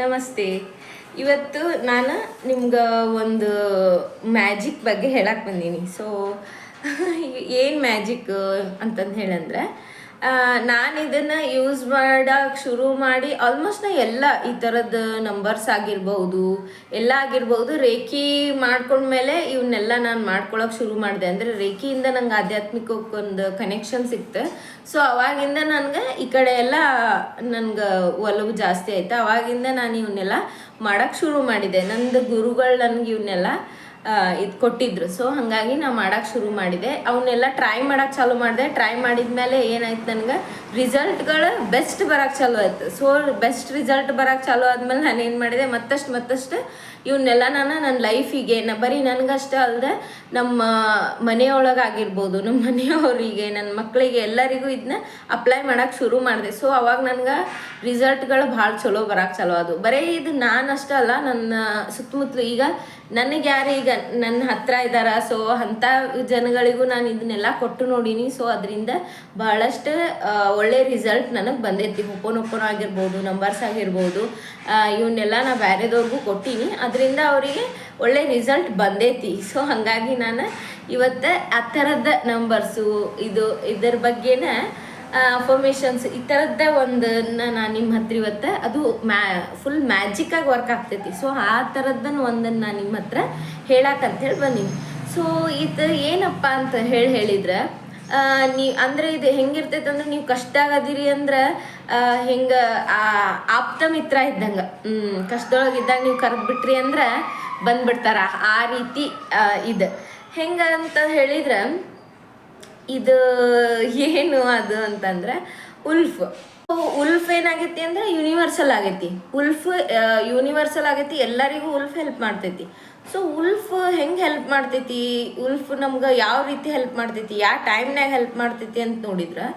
ನಮಸ್ತೆ. ಇವತ್ತು ನಾನು ನಿಮ್ಗೆ ಒಂದು ಮ್ಯಾಜಿಕ್ ಬಗ್ಗೆ ಹೇಳಕ್ಕೆ ಬಂದೀನಿ. ಸೊ ಏನು ಮ್ಯಾಜಿಕ್ ಅಂತಂದು ಹೇಳಂದ್ರೆ, ನಾನು ಇದನ್ನು ಯೂಸ್ ಮಾಡೋಕೆ ಶುರು ಮಾಡಿ ಆಲ್ಮೋಸ್ಟ್ ನಾ ಎಲ್ಲ ಈ ಥರದ ನಂಬರ್ಸ್ ಆಗಿರ್ಬೋದು, ಎಲ್ಲ ಆಗಿರ್ಬೋದು, ರೇಖಿ ಮಾಡ್ಕೊಂಡ್ಮೇಲೆ ಇವನ್ನೆಲ್ಲ ನಾನು ಮಾಡ್ಕೊಳಕ್ಕೆ ಶುರು ಮಾಡಿದೆ. ಅಂದರೆ ರೇಖಿಯಿಂದ ನಂಗೆ ಆಧ್ಯಾತ್ಮಿಕಕ್ಕೆ ಒಂದು ಕನೆಕ್ಷನ್ ಸಿಕ್ತು. ಸೊ ಅವಾಗಿಂದ ನನಗೆ ಈ ಕಡೆ ಎಲ್ಲ ನನ್ಗೆ ಒಲವು ಜಾಸ್ತಿ ಆಯಿತು. ಅವಾಗಿಂದ ನಾನು ಇವನ್ನೆಲ್ಲ ಮಾಡೋಕ್ಕೆ ಶುರು ಮಾಡಿದೆ. ನಂದು ಗುರುಗಳು ನನಗೆ ಇವನ್ನೆಲ್ಲ ಇದು ಕೊಟ್ಟಿದ್ರು. ಸೊ ಹಾಗಾಗಿ ನಾನು ಮಾಡೋಕ್ಕೆ ಶುರು ಮಾಡಿದೆ. ಅವನ್ನೆಲ್ಲ ಟ್ರೈ ಮಾಡೋಕ್ಕೆ ಚಾಲೂ ಮಾಡಿದೆ. ಟ್ರೈ ಮಾಡಿದ್ಮೇಲೆ ಏನಾಯ್ತು, ನನಗೆ ರಿಸಲ್ಟ್ಗಳು ಬೆಸ್ಟ್ ಬರೋಕ್ಕೆ ಚಾಲೂ ಆಯಿತು. ಸೊ ಬೆಸ್ಟ್ ರಿಸಲ್ಟ್ ಬರೋಕ್ಕೆ ಚಾಲೂ ಆದಮೇಲೆ ನಾನು ಏನು ಮಾಡಿದೆ, ಮತ್ತಷ್ಟು ಇವನ್ನೆಲ್ಲ ನನ್ನ ಲೈಫಿಗೆ ಬರೀ ನನಗಷ್ಟೇ ಅಲ್ಲದೆ ನಮ್ಮ ಮನೆಯೊಳಗಾಗಿರ್ಬೋದು, ನಮ್ಮ ಮನೆಯವರಿಗೆ, ನನ್ನ ಮಕ್ಕಳಿಗೆ, ಎಲ್ಲರಿಗೂ ಇದನ್ನ ಅಪ್ಲೈ ಮಾಡೋಕ್ಕೆ ಶುರು ಮಾಡಿದೆ. ಸೊ ಅವಾಗ ನನಗೆ ರಿಸಲ್ಟ್ಗಳು ಭಾಳ ಚಲೋ ಬರೋಕ್ಕೆ ಚಾಲೂ ಆದವು. ಬರೀ ಇದು ನಾನಷ್ಟೇ ಅಲ್ಲ, ನನ್ನ ಸುತ್ತಮುತ್ತಲು ಈಗ ನನಗೆ ಯಾರು ಈಗ ನನ್ನ ಹತ್ರ ಇದ್ದಾರ, ಸೊ ಅಂಥ ಜನಗಳಿಗೂ ನಾನು ಇದನ್ನೆಲ್ಲ ಕೊಟ್ಟು ನೋಡೀನಿ. ಸೊ ಅದರಿಂದ ಭಾಳಷ್ಟು ಒಳ್ಳೆ ರಿಸಲ್ಟ್ ನನಗೆ ಬಂದೈತಿ. ಒಪ್ಪೋನೊಪ್ಪೋನ ಆಗಿರ್ಬೋದು, ನಂಬರ್ಸ್ ಆಗಿರ್ಬೋದು, ಇವನ್ನೆಲ್ಲ ನಾ ಬೇರೆದವ್ರಿಗೂ ಕೊಟ್ಟೀನಿ. ಅದರಿಂದ ಅವರಿಗೆ ಒಳ್ಳೆ ರಿಸಲ್ಟ್ ಬಂದೈತಿ. ಸೊ ಹಾಗಾಗಿ ನಾನು ಇವತ್ತು ಆ ಥರದ ನಂಬರ್ಸು ಇದರ ಬಗ್ಗೆನೇ ಅಫರ್ಮೇಷನ್ಸ್ ಈ ಥರದ್ದೇ ನಾನು ನಿಮ್ಮ ಹತ್ರ ಇವತ್ತು ಅದು ಫುಲ್ ಮ್ಯಾಜಿಕ್ಕಾಗಿ ವರ್ಕ್ ಆಗ್ತೈತಿ. ಸೊ ಆ ಥರದ್ದನ್ನು ಒಂದನ್ನು ನಾನು ನಿಮ್ಮ ಹತ್ರ ಹೇಳಕ್ಕಂತೇಳಿ ಬಂದೀನಿ. ಸೊ ಇದು ಏನಪ್ಪ ಅಂತ ಹೇಳಿದ್ರೆ, ಅಂದರೆ ಇದು ಹೆಂಗಿರ್ತೈತೆ ಅಂದ್ರೆ, ನೀವು ಕಷ್ಟ ಆಗದಿರಿ ಅಂದ್ರೆ ಹೆಂಗೆ ಆಪ್ತ ಮಿತ್ರ ಇದ್ದಂಗೆ, ಕಷ್ಟದೊಳಗಿದ್ದಾಗ ನೀವು ಕರೆದ್ಬಿಟ್ರಿ ಅಂದ್ರೆ ಬಂದ್ಬಿಡ್ತಾರ. ಆ ರೀತಿ ಇದು ಹೆಂಗೆ ಅಂತ ಹೇಳಿದ್ರೆ, ಇದು ಏನು ಅದು ಅಂತಂದ್ರೆ ಉಲ್ಫ್ ಏನಾಗೈತಿ ಅಂದ್ರೆ ಯೂನಿವರ್ಸಲ್ ಆಗೈತಿ. ಯೂನಿವರ್ಸಲ್ ಆಗೈತಿ, ಎಲ್ಲರಿಗೂ ಉಲ್ಫ್ ಹೆಲ್ಪ್ ಮಾಡ್ತೈತಿ. ಸೊ ಉಲ್ಫ್ ಹೆಂಗೆ ಹೆಲ್ಪ್ ಮಾಡ್ತೈತಿ, ಉಲ್ಫ್ ನಮ್ಗೆ ಯಾವ ರೀತಿ ಹೆಲ್ಪ್ ಮಾಡ್ತೈತಿ, ಯಾವ ಟೈಮ್ನಾಗ ಹೆಲ್ಪ್ ಮಾಡ್ತೈತಿ ಅಂತ ನೋಡಿದ್ರೆ,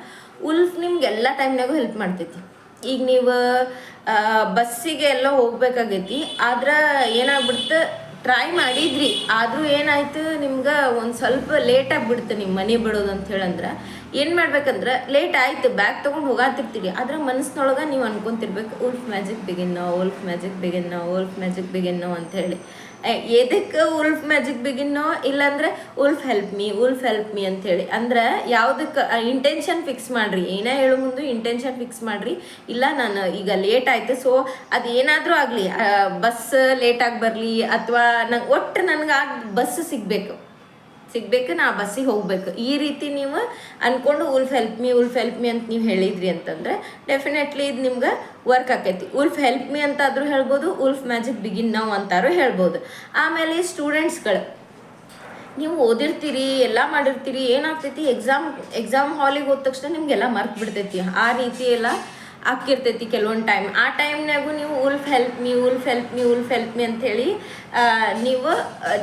ಉಲ್ಫ್ ನಿಮ್ಗೆ ಎಲ್ಲ ಟೈಮ್ನಾಗೂ ಹೆಲ್ಪ್ ಮಾಡ್ತೈತಿ. ಈಗ ನೀವು ಬಸ್ಸಿಗೆ ಎಲ್ಲ ಹೋಗ್ಬೇಕಾಗೈತಿ, ಆದ್ರೆ ಏನಾಗ್ಬಿಡ್ತು, ಟ್ರೈ ಮಾಡಿದ್ರಿ, ಆದರೂ ಏನಾಯ್ತು, ನಿಮ್ಗೆ ಒಂದು ಸ್ವಲ್ಪ ಲೇಟ್ ಆಗಿಬಿಡ್ತು ನಿಮ್ಮ ಮನೆ ಬಿಡೋದು ಅಂತ ಹೇಳಂದ್ರೆ ಏನು ಮಾಡ್ಬೇಕಂದ್ರೆ, ಲೇಟ್ ಆಯ್ತು, ಬ್ಯಾಗ್ ತೊಗೊಂಡು ಹೋಗಾತಿರ್ತೀರಿ, ಆದ್ರೆ ಮನಸ್ಸಿನೊಳಗೆ ನೀವು ಅನ್ಕೊಂತಿರ್ಬೇಕು, wolf magic begin now, wolf magic begin now, wolf magic begin now ಅಂತ ಹೇಳಿ. ಎದಕ್ಕೆ ಉಲ್ಫ್ ಮ್ಯಾಜಿಕ್ ಬಿಗಿನ್ನೋ, ಇಲ್ಲಾಂದ್ರೆ ಉಲ್ಫ್ ಹೆಲ್ಪ್ ಮೀ ಅಂಥೇಳಿ. ಅಂದ್ರೆ ಯಾವುದಕ್ಕೆ ಇಂಟೆನ್ಷನ್ ಫಿಕ್ಸ್ ಮಾಡಿರಿ, ಏನೇ ಹೇಳೋ ಮುಂದೆ ಇಂಟೆನ್ಷನ್ ಫಿಕ್ಸ್ ಮಾಡಿರಿ. ಇಲ್ಲ ನಾನು ಈಗ ಲೇಟ್ ಆಯಿತು, ಸೊ ಅದು ಏನಾದರೂ ಆಗಲಿ, ಬಸ್ ಲೇಟಾಗಿ ಬರಲಿ ಅಥವಾ ಒಟ್ಟು ನನಗೆ ಆ ಬಸ್ ಸಿಗಬೇಕು, ನಾ ಬಸ್ಸಿಗೆ ಹೋಗ್ಬೇಕು, ಈ ರೀತಿ ನೀವು ಅಂದ್ಕೊಂಡು ಉಲ್ಫ್ ಹೆಲ್ಪ್ ಮೀ ಅಂತ ನೀವು ಹೇಳಿದ್ರಿ ಅಂತಂದರೆ ಡೆಫಿನೆಟ್ಲಿ ಇದು ನಿಮ್ಗೆ ವರ್ಕ್ ಆಕೈತಿ. ಉಲ್ಫ್ ಹೆಲ್ಪ್ ಮೀ ಅಂತಾದರೂ ಹೇಳ್ಬೋದು, ಉಲ್ಫ್ ಮ್ಯಾಜಿಕ್ ಬಿಗಿನ್ ನೌ ಅಂತಾರೂ ಹೇಳ್ಬೋದು. ಆಮೇಲೆ ಸ್ಟೂಡೆಂಟ್ಸ್ಗಳು, ನೀವು ಓದಿರ್ತೀರಿ, ಎಲ್ಲ ಮಾಡಿರ್ತೀರಿ, ಏನಾಗ್ತೈತಿ, ಎಕ್ಸಾಮ್ ಹಾಲಿಗೆ ಹೋದ ತಕ್ಷಣ ನಿಮಗೆಲ್ಲ ಮರ್ತು ಬಿಡ್ತೈತಿ. ಆ ರೀತಿ ಎಲ್ಲ ಆಗ್ತಿರ್ತೈತಿ ಕೆಲವೊಂದು ಟೈಮ್. ಆ ಟೈಮ್ನಾಗೂ ನೀವು ಉಲ್ಫ್ ಹೆಲ್ಪ್ ಮೀ ಅಂಥೇಳಿ ನೀವು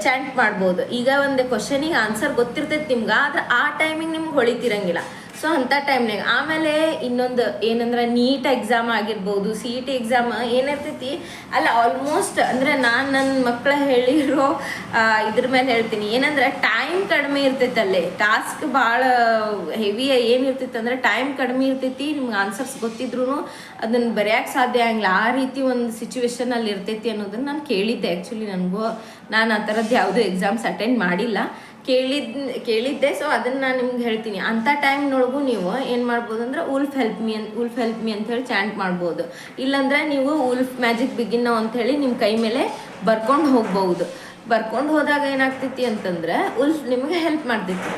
ಚಾಂಟ್ ಮಾಡ್ಬೋದು. ಈಗ ಒಂದು ಕ್ವಶನಿಗೆ ಆನ್ಸರ್ ಗೊತ್ತಿರ್ತೈತಿ ನಿಮ್ಗೆ, ಆದ್ರೆ ಆ ಟೈಮಿಗೆ ನಿಮ್ಗೆ ಹೊಳಿತಿರಂಗಿಲ್ಲ. ಸೊ ಅಂಥ ಟೈಮ್ನಾಗ ಆಮೇಲೆ ಇನ್ನೊಂದು ಏನಂದ್ರೆ, ನೀಟ್ ಎಕ್ಸಾಮ್ ಆಗಿರ್ಬೋದು, CET ಎಕ್ಸಾಮ್ ಏನಿರ್ತೈತಿ ಅಲ್ಲ, ಆಲ್ಮೋಸ್ಟ್ ಅಂದರೆ ನಾನು ನನ್ನ ಮಕ್ಕಳ ಹೇಳಿರೋ ಇದ್ರ ಮೇಲೆ ಹೇಳ್ತೀನಿ, ಏನಂದ್ರೆ ಟೈಮ್ ಕಡಿಮೆ ಇರ್ತೈತೆ ಅಲ್ಲಿ, ಟಾಸ್ಕ್ ಭಾಳ ಹೆವಿ ಏನಿರ್ತೈತೆ ಅಂದರೆ ಟೈಮ್ ಕಡಿಮೆ ಇರ್ತೈತಿ. ನಿಮ್ಗೆ ಆನ್ಸರ್ಸ್ ಗೊತ್ತಿದ್ರು ಅದನ್ನು ಬರೆಯೋಕ್ಕೆ ಸಾಧ್ಯ ಆಗಿಲ್ಲ, ಆ ರೀತಿ ಒಂದು ಸಿಚುವೇಶನ್ ಅಲ್ಲಿ ಇರ್ತೈತಿ ಅನ್ನೋದನ್ನು ನಾನು ಕೇಳಿದ್ದೆ. ಆ್ಯಕ್ಚುಲಿ ನಾನು ಆ ಥರದ್ದು ಯಾವುದೂ ಎಕ್ಸಾಮ್ಸ್ ಅಟೆಂಡ್ ಮಾಡಿಲ್ಲ, ಕೇಳಿದ್ದೆ. ಸೊ ಅದನ್ನು ನಾನು ನಿಮ್ಗೆ ಹೇಳ್ತೀನಿ. ಅಂಥ ಟೈಮ್ನೊಳಗೂ ನೀವು ಏನು ಮಾಡ್ಬೋದು ಅಂದ್ರೆ, ಉಲ್ಫ್ ಹೆಲ್ಪ್ ಮೀ ಅಂಥೇಳಿ ಚಾಂಟ್ ಮಾಡ್ಬೋದು. ಇಲ್ಲಾಂದ್ರೆ ನೀವು ಉಲ್ಫ್ ಮ್ಯಾಜಿಕ್ ಬಿಗಿನ್ ನೌ ಅಂಥೇಳಿ ನಿಮ್ಮ ಕೈ ಮೇಲೆ ಬರ್ಕೊಂಡು ಹೋಗ್ಬೋದು. ಬರ್ಕೊಂಡು ಹೋದಾಗ ಏನಾಗ್ತೈತಿ ಅಂತಂದ್ರೆ, ಉಲ್ಫ್ ನಿಮಗೆ ಹೆಲ್ಪ್ ಮಾಡ್ತೈತಿ.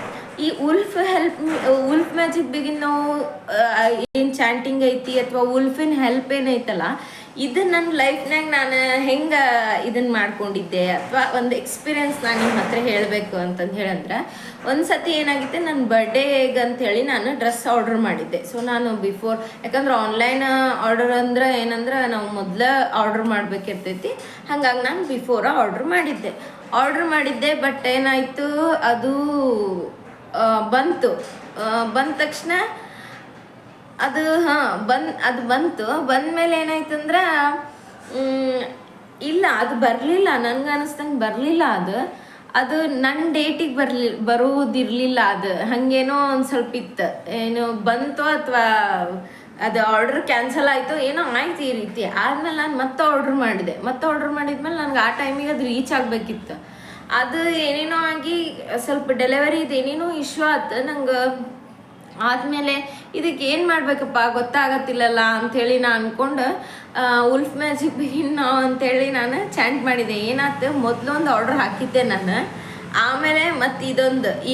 ಈ ಉಲ್ಫ್ ಮ್ಯಾಜಿಕ್ ಬಿಗಿನ್ ನೌ ಏನು ಚಾಂಟಿಂಗ್ ಐತಿ ಅಥವಾ ಉಲ್ಫಿನ ಹೆಲ್ಪ್ ಏನೈತಲ್ಲ, ಇದು ನನ್ನ ಲೈಫ್ನಾಗ ನಾನು ಹೆಂಗೆ ಇದನ್ನು ಮಾಡ್ಕೊಂಡಿದ್ದೆ ಅಥವಾ ಒಂದು ಎಕ್ಸ್ಪೀರಿಯನ್ಸ್ ನಾನು ನಿಮ್ಮ ಹತ್ರ ಹೇಳಬೇಕು ಅಂತಂದು ಹೇಳಂದ್ರೆ, ಒಂದು ಸತಿ ಏನಾಗಿತ್ತು, ನನ್ನ ಬರ್ಡೇಗೆ ಅಂಥೇಳಿ ನಾನು ಡ್ರೆಸ್ ಆರ್ಡರ್ ಮಾಡಿದ್ದೆ. ಸೊ ನಾನು ಬಿಫೋರ್, ಯಾಕಂದ್ರೆ ಆನ್ಲೈನ್ ಆರ್ಡರ್ ಅಂದ್ರೆ ಏನಂದ್ರೆ ನಾವು ಮೊದಲು ಆರ್ಡರ್ ಮಾಡಬೇಕಿರ್ತೈತಿ, ಹಾಗಾಗಿ ನಾನು ಬಿಫೋರ ಆರ್ಡರ್ ಮಾಡಿದ್ದೆ. ಬಟ್ ಏನಾಯಿತು, ಅದು ಬಂದ ತಕ್ಷಣ ಅದು ಬಂದಮೇಲೆ ಏನಾಯ್ತಂದ್ರೆ, ಇಲ್ಲ ಅದು ಬರಲಿಲ್ಲ, ನನಗೆ ಅನ್ನಿಸ್ತಂಗೆ ಬರಲಿಲ್ಲ. ಅದು ನನ್ನ ಡೇಟಿಗೆ ಬರುವುದಿರಲಿಲ್ಲ. ಅದು ಹಾಗೇನೋ ಒಂದು ಸ್ವಲ್ಪ ಇತ್ತು, ಏನೋ ಬಂತು ಅಥವಾ ಅದು ಆರ್ಡ್ರ್ ಕ್ಯಾನ್ಸಲ್ ಆಯಿತು ಏನೋ ಆಯ್ತು ಈ ರೀತಿ. ಆದಮೇಲೆ ನಾನು ಮತ್ತೆ ಆರ್ಡ್ರ್ ಮಾಡಿದ್ಮೇಲೆ ನನಗೆ ಆ ಟೈಮಿಗೆ ಅದು ರೀಚ್ ಆಗಬೇಕಿತ್ತು. ಅದು ಏನೇನೋ ಆಗಿ ಸ್ವಲ್ಪ ಡೆಲಿವರಿದು ಏನೇನೋ ಇಶ್ಯೂ ಆಯ್ತು ನಂಗೆ. ಆದಮೇಲೆ ಇದಕ್ಕೆ ಏನು ಮಾಡಬೇಕಪ್ಪ ಗೊತ್ತಾಗತ್ತಿಲ್ಲಲ್ಲ ಅಂಥೇಳಿ ನಾನು ಅಂದ್ಕೊಂಡು ಉಲ್ಫ್ ಮ್ಯಾಜಿಕ್ ಬಿಗಿನ್ ನಾವು ಅಂಥೇಳಿ ನಾನು ಚಾಂಟ್ ಮಾಡಿದೆ. ಏನಾಯ್ತು, ಮೊದಲೊಂದು ಆರ್ಡ್ರ್ ಹಾಕಿದ್ದೆ ನಾನು, ಆಮೇಲೆ ಮತ್ತು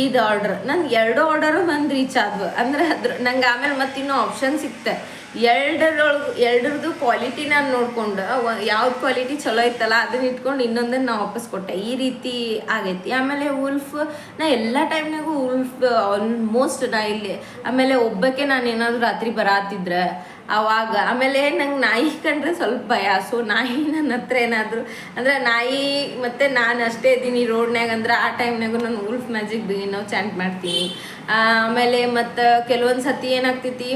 ಇದು ಆರ್ಡ್ರ್ ನಂಗೆ 2 ಆರ್ಡರು ಬಂದು ರೀಚ್ ಆದ್ವು. ಅಂದ್ರೆ ನಂಗೆ ಆಮೇಲೆ ಮತ್ತು ಇನ್ನೂ ಆಪ್ಷನ್ ಸಿಕ್ತೆ. ಎರಡರದ್ದು ಕ್ವಾಲಿಟಿ ನಾನು ನೋಡ್ಕೊಂಡು ಯಾವ್ದು ಕ್ವಾಲಿಟಿ ಚಲೋ ಇತ್ತಲ್ಲ ಅದನ್ನ ಇಟ್ಕೊಂಡು ಇನ್ನೊಂದನ್ನು ನಾ ವಾಪಸ್ ಕೊಟ್ಟೆ. ಈ ರೀತಿ ಆಗೈತಿ. ಆಮೇಲೆ ಉಲ್ಫ್ ನಾ ಎಲ್ಲ ಟೈಮ್ನಾಗೂ ಉಲ್ಫ್ ಆಲ್ಮೋಸ್ಟ್ ನಾ ಇಲ್ಲಿ. ಆಮೇಲೆ ಒಬ್ಬಕ್ಕೆ ನಾನು ಏನಾದರೂ ರಾತ್ರಿ ಬರಾತಿದ್ರೆ ಅವಾಗ, ಆಮೇಲೆ ನಂಗೆ ನಾಯಿ ಕಂಡ್ರೆ ಸ್ವಲ್ಪ ಭಯ. ಸೊ ನಾಯಿ ನನ್ನ ಹತ್ರ ಏನಾದರೂ ಅಂದರೆ ನಾಯಿ ಮತ್ತು ನಾನು ಅಷ್ಟೇ ಇದ್ದೀನಿ ರೋಡ್ನ್ಯಾಗ ಅಂದ್ರೆ ಆ ಟೈಮ್ನಾಗೂ ನಾನು ಉಲ್ಫ್ ಮ್ಯಾಜಿಕ್ ಬಿಗಿನ್ ನಾವು ಚಾಂಟ್ ಮಾಡ್ತೀನಿ. ಆಮೇಲೆ ಮತ್ತು ಕೆಲವೊಂದು ಸತಿ ಏನಾಗ್ತೈತಿ,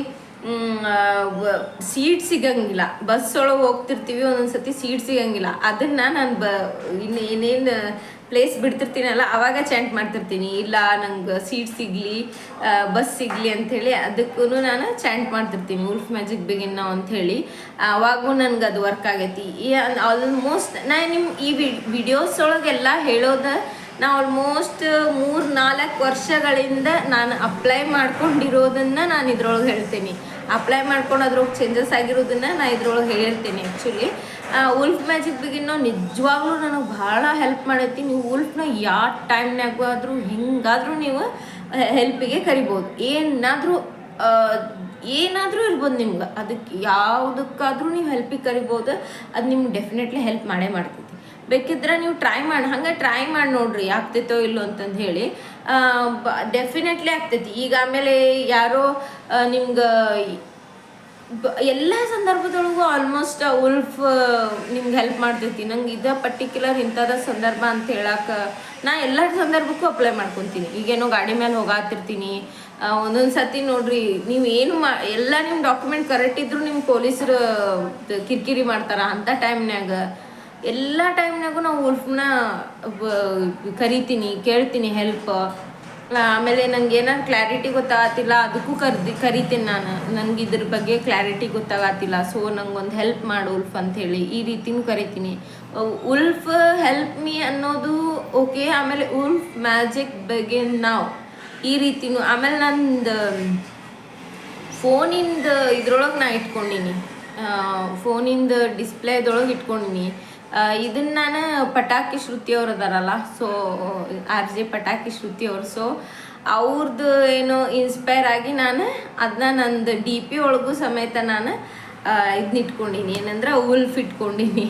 ಸೀಟ್ ಸಿಗಂಗಿಲ್ಲ. ಬಸ್ ಒಳಗೆ ಹೋಗ್ತಿರ್ತೀವಿ, ಒಂದೊಂದು ಸತಿ ಸೀಟ್ ಸಿಗಂಗಿಲ್ಲ. ಅದನ್ನು ನಾನು ಏನೇನು ಪ್ಲೇಸ್ ಬಿಡ್ತಿರ್ತೀನಲ್ಲ ಅವಾಗ ಚಾಂಟ್ ಮಾಡ್ತಿರ್ತೀನಿ. ಇಲ್ಲ ನಂಗೆ ಸೀಟ್ ಸಿಗಲಿ, ಬಸ್ ಸಿಗಲಿ ಅಂಥೇಳಿ ಅದಕ್ಕೂ ನಾನು ಚಾಂಟ್ ಮಾಡ್ತಿರ್ತೀನಿ ಉಲ್ಫ್ ಮ್ಯಾಜಿಕ್ ಬಿಗಿನ್ ನಾವು ಅಂಥೇಳಿ. ಅವಾಗೂ ನನಗೆ ಅದು ವರ್ಕ್ ಆಗೈತಿ. ಆಲ್ಮೋಸ್ಟ್ ನಾನು ನಿಮ್ಮ ಈ ವಿಡಿಯೋಸ್ ಒಳಗೆಲ್ಲ ಹೇಳೋದು ನಾ ಆಲ್ಮೋಸ್ಟ್ 3-4 ವರ್ಷಗಳಿಂದ ನಾನು ಅಪ್ಲೈ ಮಾಡ್ಕೊಂಡಿರೋದನ್ನು ನಾನು ಇದ್ರೊಳಗೆ ಹೇಳ್ತೀನಿ. ಅಪ್ಲೈ ಮಾಡ್ಕೊಂಡು ಅದ್ರೊಳಗೆ ಚೇಂಜಸ್ ಆಗಿರೋದನ್ನು ನಾನು ಇದ್ರೊಳಗೆ ಹೇಳಿರ್ತೀನಿ. ಆ್ಯಕ್ಚುಲಿ ಉಲ್ಫ್ ಮ್ಯಾಜಿಕ್ ಬಿಗಿನ್ ನಿಜವಾಗ್ಲೂ ನನಗೆ ಭಾಳ ಹೆಲ್ಪ್ ಮಾಡೈತಿ. ನೀವು ಉಲ್ಫ್ನ ಯಾವ ಟೈಮ್ನಾಗೂ ಆದರೂ ಹಿಂಗಾದರೂ ನೀವು ಹೆಲ್ಪಿಗೆ ಕರಿಬೋದು. ಏನಾದರೂ ಇರ್ಬೋದು ನಿಮ್ಗೆ, ಅದಕ್ಕೆ ಯಾವುದಕ್ಕಾದರೂ ನೀವು ಹೆಲ್ಪಿಗೆ ಕರಿಬೋದು. ಅದು ನಿಮ್ಗೆ ಡೆಫಿನೆಟ್ಲಿ ಹೆಲ್ಪ್ ಮಾಡ್ತೈತಿ. ಬೇಕಿದ್ರೆ ನೀವು ಟ್ರೈ ಮಾಡಿ ನೋಡ್ರಿ ಆಗ್ತೈತೋ ಇಲ್ಲೋ ಅಂತಂದು ಹೇಳಿ. ಡೆಫಿನೆಟ್ಲಿ ಆಗ್ತೈತಿ. ಈಗ ಆಮೇಲೆ ಯಾರೋ ನಿಮ್ಗೆ ಎಲ್ಲ ಸಂದರ್ಭದೊಳಗೂ ಆಲ್ಮೋಸ್ಟ್ ಉಲ್ಫ್ ನಿಮ್ಗೆ ಹೆಲ್ಪ್ ಮಾಡ್ತೈತಿ. ನಂಗೆ ಇದು ಪರ್ಟಿಕ್ಯುಲರ್ ಇಂಥದ ಸಂದರ್ಭ ಅಂತ ಹೇಳಕ್ಕೆ ನಾ ಎಲ್ಲ ಸಂದರ್ಭಕ್ಕೂ ಅಪ್ಲೈ ಮಾಡ್ಕೊತೀನಿ. ಈಗೇನೋ ಗಾಡಿ ಮೇಲೆ ಹೋಗಾತಿರ್ತೀನಿ, ಒಂದೊಂದು ಸತಿ ನೋಡ್ರಿ ನೀವು ಎಲ್ಲ ನಿಮ್ಮ ಡಾಕ್ಯುಮೆಂಟ್ ಕರೆಕ್ಟ್ ಇದ್ರು ನಿಮ್ಮ ಪೊಲೀಸರು ಕಿರಿಕಿರಿ ಮಾಡ್ತಾರೆ. ಅಂಥ ಟೈಮ್ನಾಗ ಎಲ್ಲ ಟೈಮ್ನಾಗೂ ನಾವು ಉಲ್ಫ್ನ ಕರಿತೀನಿ, ಕೇಳ್ತೀನಿ ಹೆಲ್ಪ್. ಆಮೇಲೆ ನಂಗೆ ಏನಾರು ಕ್ಲಾರಿಟಿ ಗೊತ್ತಾಗತ್ತಿಲ್ಲ ಅದಕ್ಕೂ ಕರಿತೀನಿ ನಾನು. ನನಗೆ ಇದ್ರ ಬಗ್ಗೆ ಕ್ಲಾರಿಟಿ ಗೊತ್ತಾಗತ್ತಿಲ್ಲ, ಸೊ ನಂಗೊಂದು ಹೆಲ್ಪ್ ಮಾಡು ಉಲ್ಫ್ ಅಂಥೇಳಿ ಈ ರೀತಿನೂ ಕರಿತೀನಿ. ಉಲ್ಫ್ ಹೆಲ್ಪ್ ಮೀ ಅನ್ನೋದು ಓಕೆ. ಆಮೇಲೆ ಉಲ್ಫ್ ಮ್ಯಾಜಿಕ್ ಬಿಗಿನ್ ನಾವು ಈ ರೀತಿನೂ. ಆಮೇಲೆ ನಂದು ಫೋನಿಂದ ಇದ್ರೊಳಗೆ ನಾ ಇಟ್ಕೊಂಡೀನಿ, ಫೋನಿಂದ ಡಿಸ್ಪ್ಲೇದೊಳಗೆ ಇಟ್ಕೊಂಡೀನಿ. ಇದನ್ನು ನಾನು ಪಟಾಕಿ ಶ್ರುತಿಯವ್ರು ಅದಾರಲ್ಲ, ಸೊ RJ ಪಟಾಕಿ ಶ್ರುತಿಯವ್ರು, ಸೊ ಅವ್ರದ್ದು ಏನೋ ಇನ್ಸ್ಪೈರ್ ಆಗಿ ನಾನು ಅದನ್ನ ನಂದು DP ಒಳಗೂ ಸಮೇತ ನಾನು ಇದನ್ನ ಇಟ್ಕೊಂಡೀನಿ, ಏನಂದ್ರೆ ಉಲ್ಫ್ ಇಟ್ಕೊಂಡೀನಿ.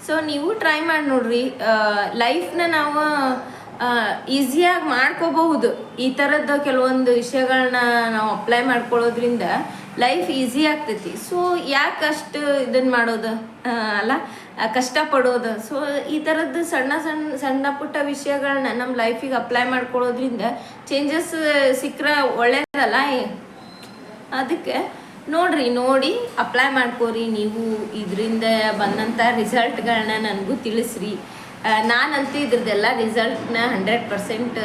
ಸೊ ನೀವು ಟ್ರೈ ಮಾಡಿ ನೋಡ್ರಿ. ಲೈಫ್ನ ನಾವು ಈಸಿಯಾಗಿ ಮಾಡ್ಕೋಬಹುದು. ಈ ಥರದ ಕೆಲವೊಂದು ವಿಷಯಗಳನ್ನ ನಾವು ಅಪ್ಲೈ ಮಾಡ್ಕೊಳ್ಳೋದ್ರಿಂದ ಲೈಫ್ ಈಸಿ ಆಗ್ತೈತಿ. ಸೊ ಯಾಕೆ ಅಷ್ಟು ಇದನ್ನು ಮಾಡೋದು ಅಲ್ಲ, ಕಷ್ಟಪಡೋದು. ಸೊ ಈ ಥರದ್ದು ಸಣ್ಣ ಪುಟ್ಟ ವಿಷಯಗಳನ್ನ ನಮ್ಮ ಲೈಫಿಗೆ ಅಪ್ಲೈ ಮಾಡ್ಕೊಳ್ಳೋದ್ರಿಂದ ಚೇಂಜಸ್ ಸಿಕ್ಕರೆ ಒಳ್ಳೇದಲ್ಲ. ಅದಕ್ಕೆ ನೋಡಿ ಅಪ್ಲೈ ಮಾಡ್ಕೋರಿ. ನೀವು ಇದರಿಂದ ಬಂದಂಥ ರಿಸಲ್ಟ್ಗಳನ್ನ ನನಗೂ ತಿಳಿಸ್ರಿ. ನಾನಂತೂ ಇದ್ರದ್ದೆಲ್ಲ ರಿಸಲ್ಟ್ನ 100%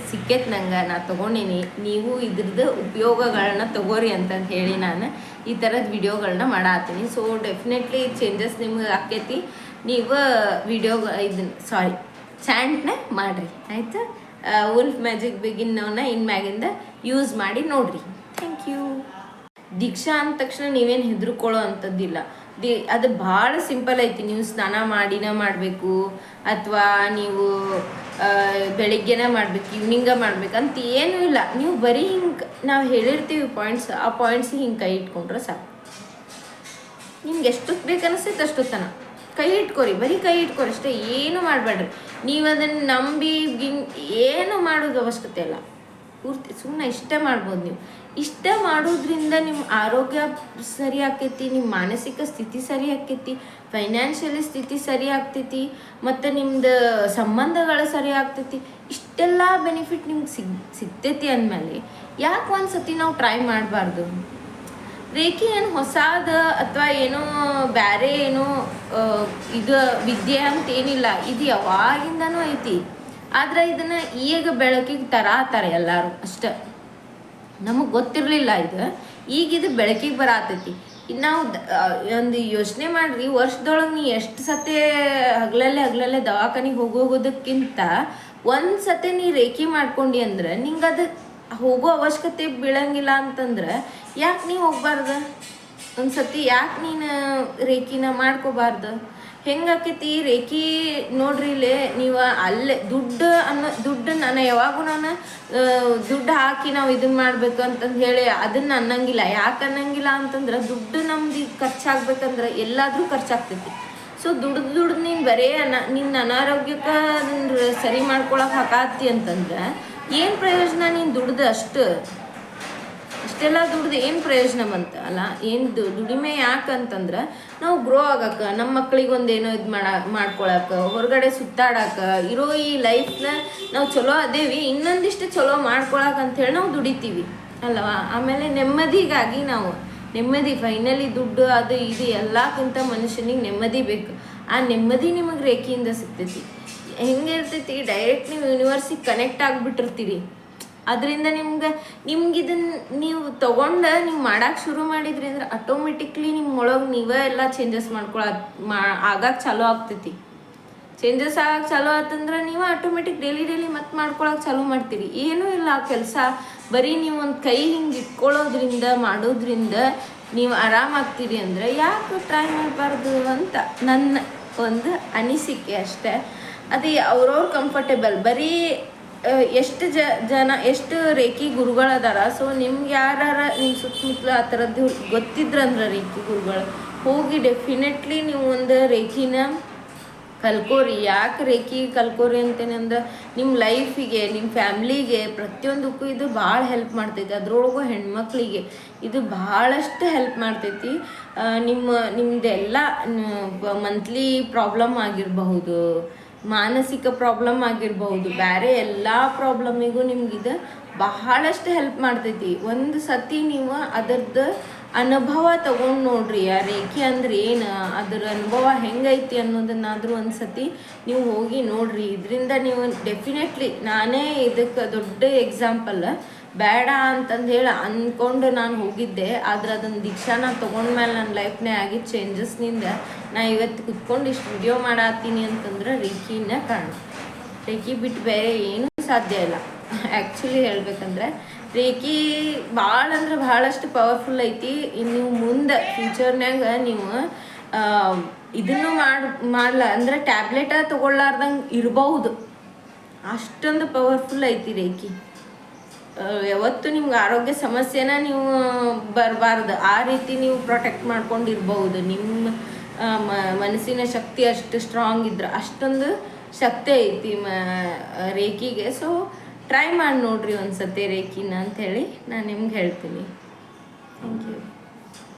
ಸಿಕ್ಕೈತೆ ನಂಗೆ. ನಾ ತೊಗೊಂಡಿನಿ. ನೀವು ಇದ್ರದ್ದು ಉಪಯೋಗಗಳನ್ನ ತೊಗೋರಿ ಅಂತಂದು ಹೇಳಿ ನಾನು ಈ ಥರದ ವಿಡಿಯೋಗಳನ್ನ ಮಾಡತ್ತೀನಿ. ಸೊ ಡೆಫಿನೆಟ್ಲಿ ಚೇಂಜಸ್ ನಿಮ್ಗೆ ಆಕೈತಿ. ನೀವು ಚಾಂಟ್ನ ಮಾಡಿರಿ ಆಯಿತಾ. ಉಲ್ಫ್ ಮ್ಯಾಜಿಕ್ ಬಿಗಿನ್ನವನ್ನ ಇನ್ಮ್ಯಾಗಿಂದ ಯೂಸ್ ಮಾಡಿ ನೋಡಿರಿ. Thank you. ದೀಕ್ಷಾ ಅಂದ ತಕ್ಷಣ ನೀವೇನು ಹೆದರ್ಕೊಳ್ಳೋ ಅಂಥದ್ದಿಲ್ಲ. ಅದು ಭಾಳ ಸಿಂಪಲ್ ಐತಿ. ನೀವು ಸ್ನಾನ ಮಾಡಬೇಕು, ಅಥವಾ ನೀವು ಬೆಳಿಗ್ಗೆನೇ ಮಾಡಬೇಕು, ಈವ್ನಿಂಗ ಮಾಡ್ಬೇಕಂತ ಏನೂ ಇಲ್ಲ. ನೀವು ಬರೀ ಹಿಂಗೆ ನಾವು ಹೇಳಿರ್ತೀವಿ ಪಾಯಿಂಟ್ಸ್, ಆ ಪಾಯಿಂಟ್ಸಿಗೆ ಹಿಂಗೆ ಕೈ ಇಟ್ಕೊಂಡ್ರೆ ಸಾಕು. ನಿಮ್ಗೆ ಎಷ್ಟೊತ್ತು ಬೇಕು ಅನಿಸ್ತೈತೆ ಅಷ್ಟೊತ್ತನ ಕೈ ಇಟ್ಕೊರಿ, ಬರೀ ಕೈ ಇಟ್ಕೊರಿ ಅಷ್ಟೇ. ಏನು ಮಾಡಬೇಡ್ರಿ. ನೀವು ಅದನ್ನು ನಂಬಿ ಏನು ಮಾಡೋದು ಅವಶ್ಯಕತೆ ಇಲ್ಲ. ಪೂರ್ತಿ ಸುಮ್ಮನೆ ಇಷ್ಟೇ ಮಾಡ್ಬೋದು. ನೀವು ಇಷ್ಟ ಮಾಡೋದ್ರಿಂದ ನಿಮ್ಮ ಆರೋಗ್ಯ ಸರಿ ಆಕೈತಿ, ನಿಮ್ಮ ಮಾನಸಿಕ ಸ್ಥಿತಿ ಸರಿ ಆಕೈತಿ, ಫೈನಾನ್ಷಿಯಲಿ ಸ್ಥಿತಿ ಸರಿ ಆಗ್ತೈತಿ, ಮತ್ತು ನಿಮ್ದು ಸಂಬಂಧಗಳು ಸರಿ ಆಗ್ತೈತಿ. ಇಷ್ಟೆಲ್ಲ ಬೆನಿಫಿಟ್ ನಿಮ್ಗೆ ಸಿಗ್ತೈತಿ ಅಂದಮೇಲೆ ಯಾಕೆ ಒಂದು ಸತಿ ನಾವು ಟ್ರೈ ಮಾಡಬಾರ್ದು? ರೇಖೆ ಏನು ಹೊಸಾದ ಅಥವಾ ಏನೋ ಬೇರೆ ಏನೋ ಇದು ವಿದ್ಯೆ ಅಂತ ಏನಿಲ್ಲ. ಇದು ಯಾವಾಗಿಂದನೂ ಐತಿ. ಆದರೆ ಇದನ್ನು ಈಗ ಬೆಳಕಿಗೆ ತರಾತಾರೆ ಎಲ್ಲರೂ ಅಷ್ಟೆ. ನಮಗೆ ಗೊತ್ತಿರಲಿಲ್ಲ ಇದು. ಈಗ ಇದು ಬೆಳಕಿಗೆ ಬರತೈತಿ. ಇನ್ನು ನಾವು ಒಂದು ಯೋಚನೆ ಮಾಡ್ರಿ, ವರ್ಷದೊಳಗೆ ನೀ ಎಷ್ಟು ಸತಿ ಹಗಲಲ್ಲೇ ದವಾಖಾನಿಗೆ ಹೋಗೋದಕ್ಕಿಂತ ಒಂದು ಸತಿ ನೀ ರೇಖಿ ಮಾಡ್ಕೊಂಡು ಅಂದ್ರೆ ನಿಂಗೆ ಅದು ಹೋಗೋ ಅವಶ್ಯಕತೆ ಬೀಳಂಗಿಲ್ಲ ಅಂತಂದ್ರೆ ಯಾಕೆ ನೀ ಹೋಗ್ಬಾರ್ದು? ಒಂದು ಸತಿ ಯಾಕೆ ನೀನು ರೇಖಿನ ಮಾಡ್ಕೋಬಾರ್ದು? ಹೆಂಗಾಕೈತಿ ರೇಖಿ ನೋಡ್ರಿ, ಇಲ್ಲೇ ನೀವು ಅಲ್ಲೇ ದುಡ್ಡು ನಾನು ಯಾವಾಗೂ ದುಡ್ಡು ಹಾಕಿ ನಾವು ಇದನ್ನ ಮಾಡ್ಬೇಕು ಅಂತಂದು ಹೇಳಿ ಅದನ್ನ ಅನ್ನಂಗಿಲ್ಲ. ಯಾಕೆ ಅನ್ನಂಗಿಲ್ಲ ಅಂತಂದ್ರೆ ದುಡ್ಡು ನಮ್ದು ಈಗ ಖರ್ಚಾಗ್ಬೇಕಂದ್ರೆ ಎಲ್ಲಾದ್ರೂ ಖರ್ಚಾಗ್ತೈತಿ. ಸೊ ದುಡ್ದು ನೀನು ಬರೇ ನಿನ್ನ ಅನಾರೋಗ್ಯಕ್ಕೆ ಸರಿ ಮಾಡ್ಕೊಳಕ್ಕೆ ಹಾಕಾತಿ ಅಂತಂದ್ರೆ ಏನು ಪ್ರಯೋಜನ? ನೀನು ದುಡ್ದು ಅಷ್ಟೆಲ್ಲ ದುಡ್ದು ಏನು ಪ್ರಯೋಜನ ಬಂತ ಅಲ್ಲ? ಏನು ದುಡಿಮೆ ಯಾಕಂತಂದ್ರೆ ನಾವು ಗ್ರೋ ಆಗಕ್ಕೆ, ನಮ್ಮ ಮಕ್ಳಿಗೆ ಒಂದೇನೋ ಇದು ಮಾಡ್ಕೊಳಕ್ಕೆ, ಹೊರಗಡೆ ಸುತ್ತಾಡಕ್ಕೆ, ಇರೋ ಈ ಲೈಫ್ನ ನಾವು ಚಲೋ ಅದೇವಿ ಇನ್ನೊಂದಿಷ್ಟು ಚಲೋ ಮಾಡ್ಕೊಳಕ್ಕೆ ಅಂಥೇಳಿ ನಾವು ದುಡಿತೀವಿ ಅಲ್ವಾ? ಆಮೇಲೆ ನೆಮ್ಮದಿಗಾಗಿ ನಾವು ಫೈನಲಿ ದುಡ್ಡು ಅದು ಇದು ಎಲ್ಲಕ್ಕಿಂತ ಮನುಷ್ಯನಿಗೆ ನೆಮ್ಮದಿ ಬೇಕು. ಆ ನೆಮ್ಮದಿ ನಿಮಗೆ ರೇಖೆಯಿಂದ ಸಿಗ್ತೈತಿ. ಹೆಂಗಿರ್ತೈತಿ, ಡೈರೆಕ್ಟ್ ನೀವು ಯೂನಿವರ್ಸಿಗೆ ಕನೆಕ್ಟ್ ಆಗಿಬಿಟ್ಟಿರ್ತೀರಿ. ಅದರಿಂದ ನಿಮ್ಗೆ ಇದನ್ನು ನೀವು ತೊಗೊಂಡು ನೀವು ಮಾಡೋಕೆ ಶುರು ಮಾಡಿದ್ರಿ ಅಂದ್ರೆ ಆಟೋಮೆಟಿಕ್ಲಿ ನಿಮ್ಮೊಳಗೆ ನೀವೇ ಎಲ್ಲ ಚೇಂಜಸ್ ಆಗಕ್ಕೆ ಚಾಲೂ ಆಗ್ತೈತಿ. ಚೇಂಜಸ್ ಆಗಕ್ಕೆ ಚಾಲೂ ಆತಂದ್ರೆ ನೀವು ಆಟೋಮೆಟಿಕ್ ಡೈಲಿ ಮತ್ತೆ ಮಾಡ್ಕೊಳಕ್ಕೆ ಚಾಲೂ ಮಾಡ್ತೀರಿ. ಏನೂ ಇಲ್ಲ ಆ ಕೆಲಸ, ಬರೀ ನೀವು ಒಂದು ಕೈ ಹಿಂಗೆ ಇಟ್ಕೊಳ್ಳೋದ್ರಿಂದ ಮಾಡೋದ್ರಿಂದ ನೀವು ಆರಾಮಾಗ್ತೀರಿ ಅಂದರೆ ಯಾಕೆ ಟ್ರೈ ಮಾಡಬಾರ್ದು ಅಂತ ನನ್ನ ಒಂದು ಅನಿಸಿಕೆ ಅಷ್ಟೇ. ಅದು ಅವ್ರವ್ರ ಕಂಫರ್ಟೇಬಲ್. ಬರೀ ಎಷ್ಟು ರೇಖಿ ಗುರುಗಳದಾರ. ಸೊ ನಿಮ್ಗೆ ಯಾರ ನಿಮ್ಮ ಸುತ್ತಮುತ್ತಲು ಆ ಥರದ್ದು ಗೊತ್ತಿದ್ರಂದ್ರೆ ರೇಖಿ ಗುರುಗಳು ಹೋಗಿ ಡೆಫಿನೆಟ್ಲಿ ನೀವು ಒಂದು ರೇಖಿನ ಕಲ್ಕೋರಿ. ಯಾಕೆ ರೇಖಿ ಕಲ್ಕೋರಿ ಅಂತೇನೆ ಅಂದ್ರೆ ನಿಮ್ಮ ಲೈಫಿಗೆ, ನಿಮ್ಮ ಫ್ಯಾಮ್ಲಿಗೆ, ಪ್ರತಿಯೊಂದಕ್ಕೂ ಇದು ಭಾಳ ಹೆಲ್ಪ್ ಮಾಡ್ತೈತಿ. ಅದರೊಳಗೂ ಹೆಣ್ಮಕ್ಳಿಗೆ ಇದು ಭಾಳಷ್ಟು ಹೆಲ್ಪ್ ಮಾಡ್ತೈತಿ. ನಿಮ್ಮದೆಲ್ಲ ಮಂತ್ಲಿ ಪ್ರಾಬ್ಲಮ್ ಆಗಿರಬಹುದು, ಮಾನಸಿಕ ಪ್ರಾಬ್ಲಮ್ ಆಗಿರಬಹುದು, ಬೇರೆ ಎಲ್ಲ ಪ್ರಾಬ್ಲಮಿಗೂ ನಿಮ್ಗಿದು ಬಹಳಷ್ಟು ಹೆಲ್ಪ್ ಮಾಡ್ತೈತಿ. ಒಂದು ಸತಿ ನೀವು ಅದರದ್ದು ಅನುಭವ ತಗೊಂಡು ನೋಡ್ರಿ, ಆ ರೇಖೆ ಅಂದ್ರೆ ಏನು, ಅದರ ಅನುಭವ ಹೆಂಗೈತಿ ಅನ್ನೋದನ್ನಾದರೂ ಒಂದು ಸತಿ ನೀವು ಹೋಗಿ ನೋಡ್ರಿ. ಇದರಿಂದ ನೀವು ಡೆಫಿನೆಟ್ಲಿ, ನಾನೇ ಇದಕ್ಕೆ ದೊಡ್ಡ ಎಕ್ಸಾಂಪಲ್. ಬೇಡ ಅಂತಂದು ಹೇಳಿ ಅಂದ್ಕೊಂಡು ನಾನು ಹೋಗಿದ್ದೆ, ಆದರೆ ಅದನ್ನು ದೀಕ್ಷಾನ ತೊಗೊಂಡ್ಮೇಲೆ ನನ್ನ ಲೈಫ್ನೇ ಆಗಿದ್ದ ಚೇಂಜಸ್ನಿಂದ ನಾ ಇವತ್ತು ಕುತ್ಕೊಂಡು ಇಷ್ಟು ವಿಡಿಯೋ ಮಾಡತ್ತೀನಿ ಅಂತಂದ್ರೆ ರೇಖಿನ ಕಾರಣ. ರೇಖಿ ಬಿಟ್ಟು ಬೇರೆ ಏನೂ ಸಾಧ್ಯ ಇಲ್ಲ. ಆ್ಯಕ್ಚುಲಿ ಹೇಳ್ಬೇಕಂದ್ರೆ ರೇಖಿ ಭಾಳ ಅಂದ್ರೆ ಭಾಳಷ್ಟು ಪವರ್ಫುಲ್ ಐತಿ. ನೀವು ಮುಂದೆ ಫ್ಯೂಚರ್ನಾಗ ನೀವು ಇದನ್ನು ಮಾಡಲ್ಲ ಅಂದ್ರೆ ಟ್ಯಾಬ್ಲೆಟ ತೊಗೊಳ್ಳಾರ್ದಂಗೆ ಇರ್ಬಹುದು, ಅಷ್ಟೊಂದು ಪವರ್ಫುಲ್ ಐತಿ ರೇಖಿ. ಯಾವತ್ತು ನಿಮ್ಗೆ ಆರೋಗ್ಯ ಸಮಸ್ಯೆನ ನೀವು ಬರಬಾರ್ದು, ಆ ರೀತಿ ನೀವು ಪ್ರೊಟೆಕ್ಟ್ ಮಾಡ್ಕೊಂಡಿರ್ಬಹುದು. ನಿಮ್ಮ ಮನಸ್ಸಿನ ಶಕ್ತಿ ಅಷ್ಟು ಸ್ಟ್ರಾಂಗ್ ಇದ್ರೆ, ಅಷ್ಟೊಂದು ಶಕ್ತಿ ಐತಿ ರೇಖಿಗೆ. ಸೊ ಟ್ರೈ ಮಾಡಿ ನೋಡ್ರಿ ಒಂದು ಸತಿ ರೇಖಿನ ಅಂಥೇಳಿ ನಾನು ನಿಮ್ಗೆ ಹೇಳ್ತೀನಿ. Thank you.